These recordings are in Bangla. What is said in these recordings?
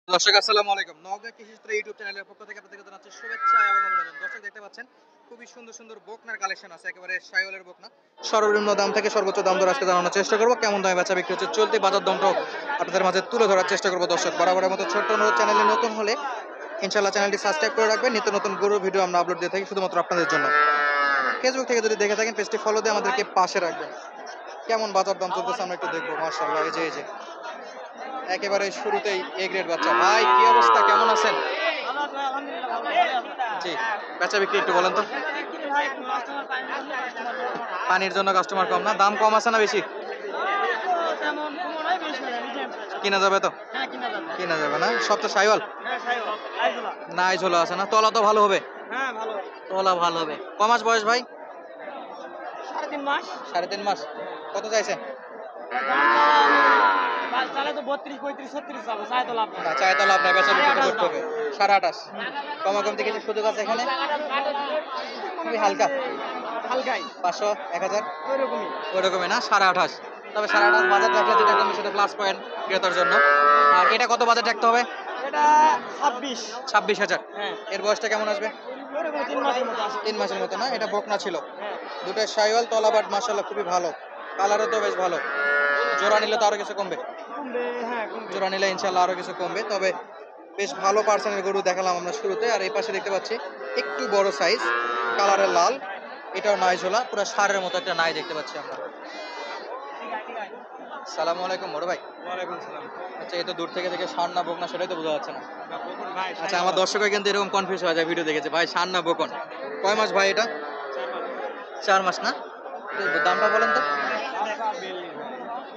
দর্শক আসসালামু আলাইকুম। নওগাঁ কৃষিচিত্র ইউটিউব চ্যানেলের পক্ষ থেকে আপনাদেরকে জানাচ্ছি শুভেচ্ছা এবং অভিনন্দন। দর্শক দেখতে পাচ্ছেন খুবই সুন্দর সুন্দর বকনার কালেকশন আছে, একেবারে শাইওয়ালের বকনা। সর্বনিম্ন দাম থেকে সর্বোচ্চ দাম দর আজকে জানানোর চেষ্টা করব। কেমন দামে বেচা বিক্রি হচ্ছে চলতি বাজার দরটাও আপনাদের মাঝে তুলে ধরার চেষ্টা করব। দর্শক বরাবরের মতো ছোট্ট অনুরোধ, চ্যানেলে নতুন হলে ইনশাআল্লাহ চ্যানেলটি সাবস্ক্রাইব করে রাখবেন। নিত্য নতুন গরুর ভিডিও আমরা আপলোড দিয়ে থাকি শুধুমাত্র আপনাদের জন্য। ফেসবুক থেকে যদি দেখে থাকেন পেজটি ফলো দিয়ে আমাদেরকে পাশে রাখবেন। কেমন বাজার দাম চলতেছে আমরা একটু দেখবো। মাশাআল্লাহ, এই যে একেবারে শুরুতেই এ গ্রেড বাচ্চা। ভাই কি অবস্থা, কেমন আছেন? জি, বেচা বিক্রি একটু বলেন তো। পানির জন্য কাস্টমার কম না? দাম কম আছে না বেশি? কিনা যাবে তো? কিনা যাবে না? সব তো সাইওয়াল না, ঝোলা আছে না? তলা তো ভালো হবে? তলা ভালো হবে। ক মাস বয়স ভাই? 3.5 মাস। কত চাইছেন? না, চাই তো লাভ নাই, বেচা বিক্রি তো করতে হবে। 28.5 কমাকম থেকে কিছু সুযোগ আছে এখানে? খুবই হালকা 500 1000 ওইরকমই না? 28.5। তবে 28.5 বাজেট রাখলে যেটা কমবে সেটা প্লাস পয়েন্ট ক্রেতার জন্য। আর এটা কত বাজেট রাখতে হবে? এটা 26,000। হ্যাঁ। এর বয়সটা কেমন আসবে? 3 মাসের মতো না? এটা বকনা ছিল। দুটো শাইওয়াল, তলাবাট মাশাআল্লাহ খুবই ভালো, কালারও তো বেশ ভালো। জোড়া নিলে তো আরো কিছু কমবে। জোড়া নিলে ইনশাআল্লাহ আরো কিছু কমবে। তবে বেশ ভালো পার্সেন্টের গরু দেখালাম আমরা শুরুতে। আর এই পাশে দেখতে পাচ্ছি একটু বড় সাইজ, কালারের লাল, এটাও নাই ঝোলা, পুরো সারের মতো একটা নাই দেখতে পাচ্ছি আমরা। সালামু আলাইকুম বড় ভাই। ওয়ালাইকুম সালাম। আচ্ছা, এই তো দূর থেকে দেখে ষাঁড় না বকনা সেটাই তো বোঝা যাচ্ছে না। ভাই আচ্ছা, আমার দর্শকরা কিন্তু এরকম কনফিউজ হয়ে যায় ভিডিও দেখেছে, ভাই ষাঁড় না বকন। কয় মাস ভাই এটা? 4 মাস না? তো দামটা বলেন তো।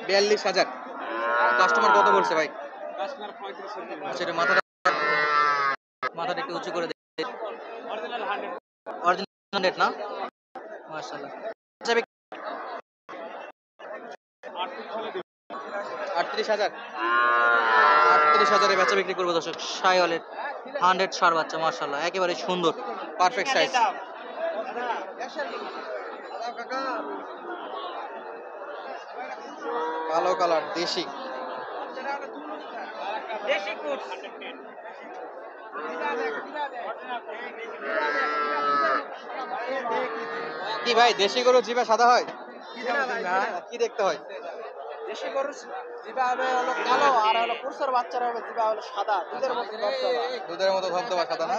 42,000। কাস্টমার কত বলছে ভাই? আচ্ছা, এটা মাথাটা একটু উঁচু করে দে। অরিজিনাল রেট না? মাশাআল্লাহ। আচ্ছা, 38,000। 38,000 এ বেচা বিক্রি করবো দর্শক। শাইওয়ালের 100 ষাঁড় বাচ্চা, মাশাআল্লাহ একেবারে সুন্দর, পারফেক্ট সাইজ। কালো কালার দেশি। কি ভাই, দেশি গরু জিভে সাদা হয়? কি দেখতে হয়? দেশি গরুর জিবা হবে হলো কালো আর হলো কুরসার বাচ্চারা হবে জিবা হলো সাদা, দুধের মতো দবদবা। দুধের মতো ধবধবা সাদা না?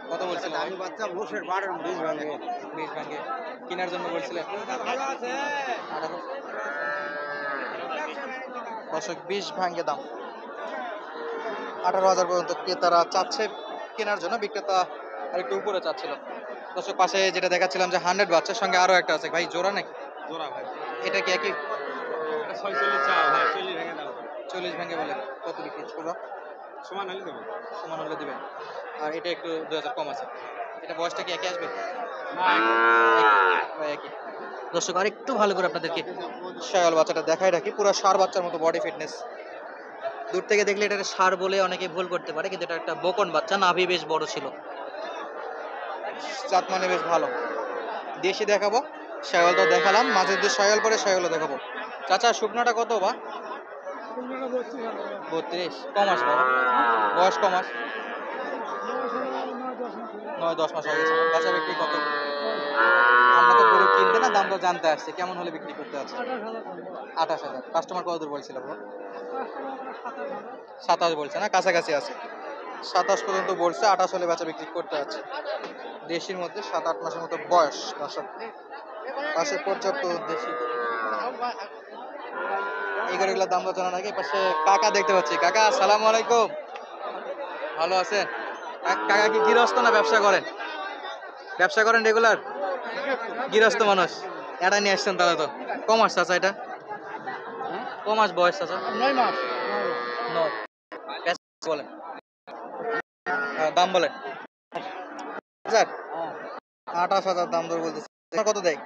কত বলছিলেন? আমি বাচ্চা মোষের বাড়ের 20 ভাঙে। 20 ভাঙে কেনার জন্য বলছিলেন। ভালো আছে। দর্শক 20 ভাঙে দাম 18,000 পর্যন্ত ক্রেতারা চাচ্ছে কেনার জন্য, বিক্রেতা আর একটু উপরে চাচ্ছিল। দর্শক পাশে যেটা দেখাচ্ছিলাম যে 100 বাচ্চার সঙ্গে আরো একটা আছে ভাই, জোড়া নাকি? জোড়া ভাই। এটা কি একই? এটা 46 চাও ভাই, 40 ভেঙে দাও। 40 ভাঙে বলে কত বিক্রি ছোড়া? সমান হলে দেবো। সমান হলে দিবেন। আর এটা একটু 2000 কম আছে। এটা বয়সটা কি একই আসবে? না একই। দর্শক আর একটু ভালো করে আপনাদেরকে শায়াল বাচ্চাটা দেখাই রাখি, পুরো ষাঁড় বাচ্চার মতো বডি ফিটনেস। দূর থেকে দেখলে এটা ষাঁড় বলে অনেকে ভুল করতে পারে, কিন্তু এটা একটা বকন বাচ্চা, নাভি বেশ বড় ছিল, জাত মানে বেশ ভালো। দেশি দেখাবো, শায়াল তো দেখালাম, মাঝে যদি শায়াল পরে শায়ালও দেখাবো। চাচা শুকনাটা কত বা? 32 কম মাস বাবা, বয়স কম মাস, 9-10 মাস হয়ে গেছে। বেচা বিক্রি কত? আমরা তো গরু কিনতে না, দাম তো জানতে আসছে, কেমন হলে বিক্রি করতে আছে? 28,000। কাস্টমার কত দূর বলছিল বলো? 27 বলছে না, কাছাকাছি আছে। 27 পর্যন্ত বলছে, 28 হলে বেচা বিক্রি করতে আছে। দেশির মধ্যে 7-8 মাসের মতো বয়স। দর্শক পাশে পর্যাপ্ত দেশি এই গরুগুলোর দাম তো জানা নাকি। পাশে কাকা দেখতে পাচ্ছি। কাকা আসসালামু আলাইকুম, ভালো আছেন? কাকা কি গৃহস্থ না ব্যবসা করেন? ব্যবসা করেন রেগুলার? গৃহস্থ মানুষ, এটা নিয়ে আসছেন তাহলে তো। কম মাস চাচা এটা? কম মাস বয়স চাচা? 9 মাস। 9। বলেন, দাম বলেন। 1000? 28,000 দাম দর বলতেছে। কত দেয়?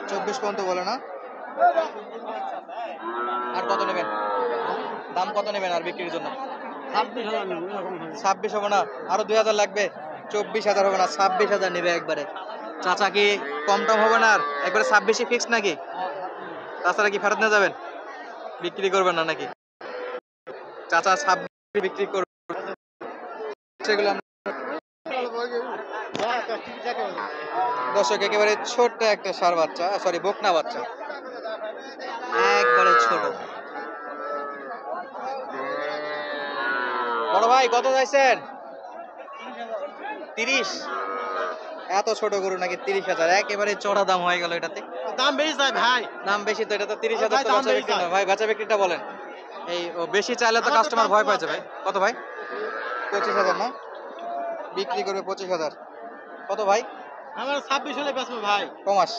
24 পর্যন্ত বলে না? আর কত নেবেন? দাম কত নেবেন আর বিক্রির জন্য? 26,000 নেব এরকম হবে। 26 হবে না? আরো 2,000 লাগবে? 24,000 হবে না, 26,000 নেবে একবারে। চাচা কি কম টম হবে না আর? একবারে 26 ফিক্স নাকি? তাছাড়া কি ফেরত নিয়ে যাবেন? বিক্রি করবেন না নাকি? চাচা 26 বিক্রি করবে, সেগুলো আমরা দর্শক একেবারে ছোট্ট একটা ষাঁড় বাচ্চা, সরি বকনা বাচ্চা, একবারে ছোট। বড় ভাই কত চাইছেন? 30। এত ছোট গরু নাকি 30,000? একেবারে চড়া দাম হয়ে গেল এটাতে। দাম বেশি যায় ভাই। দাম বেশি তো, এটা তো 30,000 তো দাম বেচা বেশি বিক্রি না যায়। ভাই, বেচা বিক্রিটা বলেন। এই ও বেশি চাইলে তো আমার তো কাস্টমার দাম ভয় কম পাইছে আছে। ভাই। কত ভাই? 25,000 না? বিক্রি করবে 25,000। কত ভাই? আমার 26 হলে বেচবো ভাই। কমাস।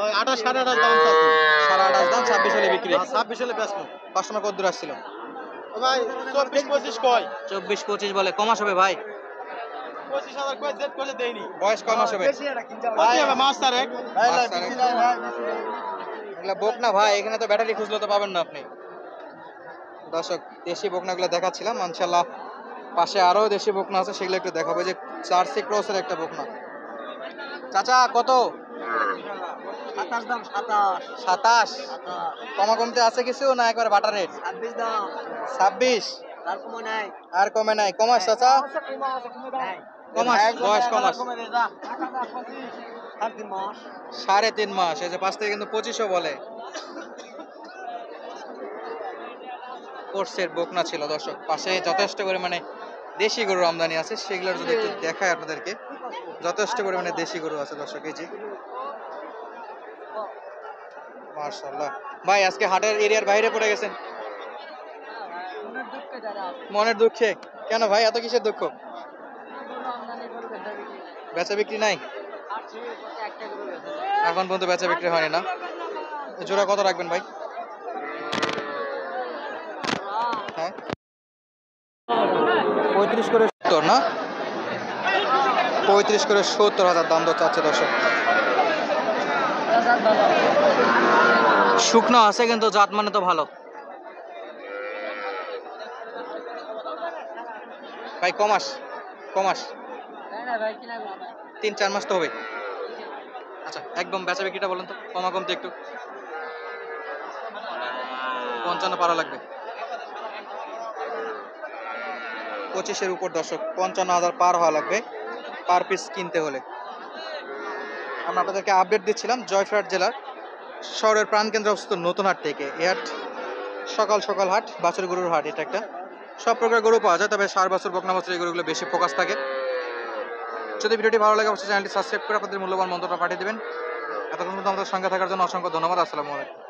ওই 28 28.5 দাম চাচ্ছি। 28.5 দাম, 26 হলে বিক্রি। 26 হলে বেচবো। কাস্টমার কত দূর আসছিল? ও ভাই 24 25 কয়। 24-25 বলে, কমাস হবে ভাই। 25,000 কয় জেড করলে দেইনি। বয়স কয় মাস হবে? ভাই হবে মাস তারেক। মাস চারেক। এগুলা বকনা ভাই, এখানে তো ব্যাটারি খুঁজলে তো পাবেন না আপনি। দর্শক দেশি বকনাগুলো দেখাচ্ছিলাম, ইনশাআল্লাহ পাশে আরো দেশি বকনা আছে, সেগুলো একটু দেখাবো। এই যে জার্সি ক্রসের একটা বকনা। চাচা কত? 27 দাম 27। 27। কমা কমতে আছে কিছু না একবার বাটার রেট? 26 দাম। 26। তার কম নাই। আর কমে নাই? কমাস চাচা? নাই। কমাস, বয়স কমাস। কমে দে যা। 3.5 মাস। 3.5 মাস। এই যে 5 থেকে কিন্তু 25ও বলে। কোর্সের বকনা ছিল দর্শক। পাশে যথেষ্ট পরিমাণে দেশি গরুর আমদানি আছে, সেগুলোর যদি একটু দেখায় আপনাদেরকে। যথেষ্ট পরিমাণে দেশি গরু আছে দর্শক। এই যে মাশাআল্লাহ ভাই, আজকে হাটের এরিয়ার বাইরে পড়ে গেছেন মনের দুঃখে? কেন ভাই, এত কিসের দুঃখ? বেচা বিক্রি নাই এখন পর্যন্ত? বেচা বিক্রি হয়নি না? জোড়া কত রাখবেন ভাই? হ্যাঁ 35 করে 70 না? 35 করে 70,000 দাম দর চাচ্ছে দর্শক। শুকনো আছে কিন্তু জাত মানে তো ভালো। ভাই কমাস, কমাস 3-4 মাস তো হবে। আচ্ছা একদম বেচা বিক্রিটা বলেন তো, কমা কমতে একটু। 55 পারা লাগবে। 25-এর উপর দর্শক, 55,000 পার হওয়া লাগবে পার পিস কিনতে হলে। আমরা আপনাদেরকে আপডেট দিচ্ছিলাম জয়পুরহাট জেলার শহরের প্রাণকেন্দ্রে অবস্থিত নতুন হাট থেকে। এই হাট সকাল সকাল হাট, বাছুর গরুর হাট। এটা একটা সব প্রকার গরু পাওয়া যায়, তবে 4 বছর বকনা বছর এই গরুগুলো বেশি ফোকাস থাকে। যদি ভিডিওটি ভালো লাগে অবশ্যই চ্যানেলটি সাবস্ক্রাইব করে আপনাদের মূল্যবান মন্তব্য পাঠিয়ে দেবেন। এতক্ষণ পর্যন্ত আমাদের সঙ্গে থাকার জন্য অসংখ্য ধন্যবাদ। আসসালামু আলাইকুম।